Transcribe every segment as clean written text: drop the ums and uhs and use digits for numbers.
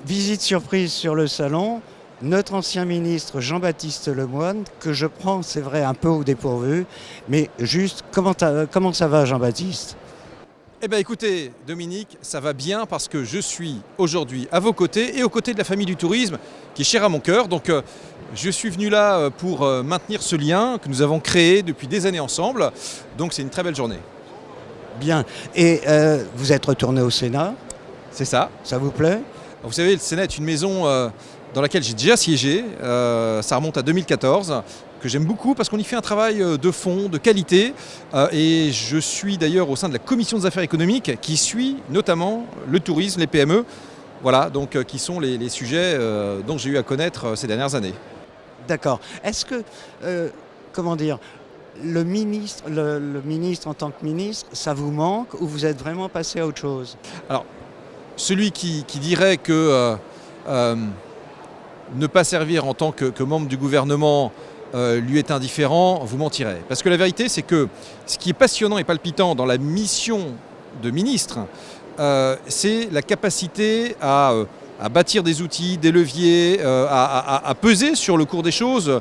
Visite surprise sur le salon, notre ancien ministre Jean-Baptiste Lemoyne, que je prends, c'est vrai, un peu au dépourvu, mais juste, comment ça va Jean-Baptiste? Eh bien écoutez Dominique, ça va bien parce que je suis aujourd'hui à vos côtés et aux côtés de la famille du tourisme qui est chère à mon cœur. Donc je suis venu là pour maintenir ce lien que nous avons créé depuis des années ensemble. Donc c'est une très belle journée. Bien. Et vous êtes retourné au Sénat, C'est ça. ça vous plaît? Vous savez, le Sénat est une maison dans laquelle j'ai déjà siégé. Ça remonte à 2014, que j'aime beaucoup parce qu'on y fait un travail de fond, de qualité. Et je suis d'ailleurs au sein de la commission des affaires économiques qui suit notamment le tourisme, les PME. Voilà, donc qui sont les sujets dont j'ai eu à connaître ces dernières années. D'accord. Est-ce que, comment dire, le ministre en tant que ministre, ça vous manque ou vous êtes vraiment passé à autre chose? Alors, celui qui dirait que ne pas servir en tant que membre du gouvernement lui est indifférent, vous mentirez. Parce que la vérité, c'est que ce qui est passionnant et palpitant dans la mission de ministre, c'est la capacité à bâtir des outils, des leviers, à peser sur le cours des choses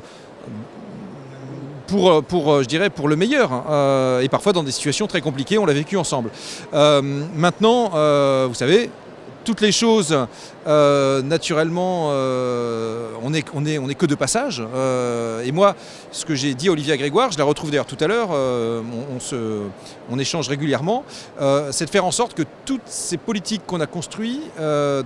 je dirais, pour le meilleur, et parfois dans des situations très compliquées, on l'a vécu ensemble. Maintenant, vous savez, toutes les choses, naturellement, on est que de passage. Et moi, ce que j'ai dit à Olivia Grégoire, je la retrouve d'ailleurs tout à l'heure, on échange régulièrement, c'est de faire en sorte que toutes ces politiques qu'on a construites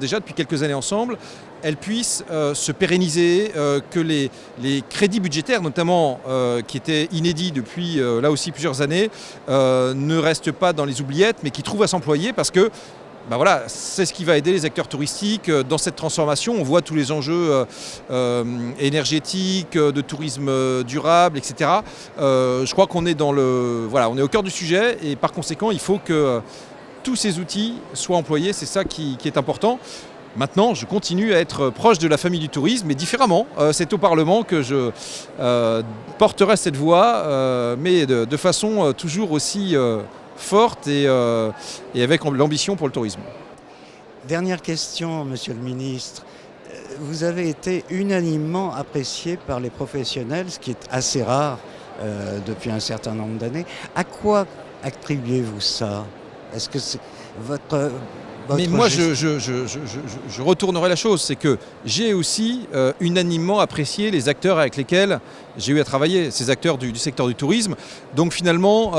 déjà depuis quelques années ensemble, elles puissent se pérenniser, que les crédits budgétaires notamment, qui étaient inédits depuis là aussi plusieurs années, ne restent pas dans les oubliettes, mais qui trouvent à s'employer parce que voilà, c'est ce qui va aider les acteurs touristiques dans cette transformation. On voit tous les enjeux énergétiques, de tourisme durable, etc. Je crois qu'on est on est au cœur du sujet et par conséquent, il faut que tous ces outils soient employés. C'est ça qui est important. Maintenant, je continue à être proche de la famille du tourisme, mais différemment. C'est au Parlement que je porterai cette voix, mais de façon toujours aussi forte et avec l'ambition pour le tourisme. Dernière question, Monsieur le ministre. Vous avez été unanimement apprécié par les professionnels, ce qui est assez rare depuis un certain nombre d'années. À quoi attribuez-vous ça? Est-ce que c'est votre Mais moi, je retournerai la chose. C'est que j'ai aussi unanimement apprécié les acteurs avec lesquels j'ai eu à travailler, ces acteurs du secteur du tourisme. Donc finalement,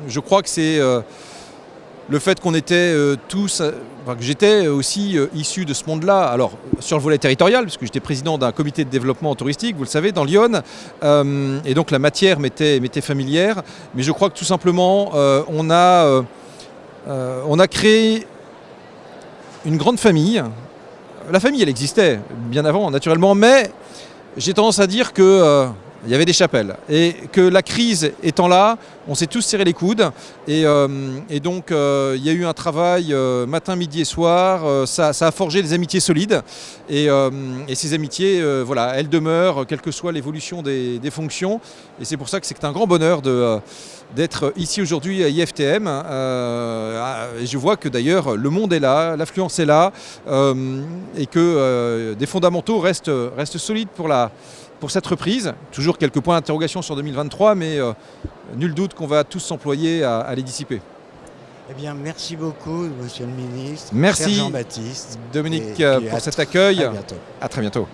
je crois que c'est le fait qu'on était tous, que j'étais aussi issu de ce monde-là. Alors, sur le volet territorial, puisque j'étais président d'un comité de développement touristique, vous le savez, dans l'Yonne, et donc la matière m'était familière. Mais je crois que tout simplement, on a créé une grande famille. La famille, elle existait bien avant, naturellement, mais j'ai tendance à dire que il y avait des chapelles et que la crise étant là, on s'est tous serré les coudes et donc il y a eu un travail matin, midi et soir. Ça a forgé des amitiés solides et ces amitiés, voilà, elles demeurent quelle que soit l'évolution des fonctions et c'est pour ça que c'est un grand bonheur d'être ici aujourd'hui à IFTM. Et je vois que d'ailleurs le monde est là, l'affluence est là et que des fondamentaux restent solides pour cette reprise. Toujours quelques points d'interrogation sur 2023, mais nul doute qu'on va tous s'employer à les dissiper. Eh bien, merci beaucoup, Monsieur le ministre. Merci Cher Jean-Baptiste. Dominique Et pour cet accueil. À bientôt. À très bientôt.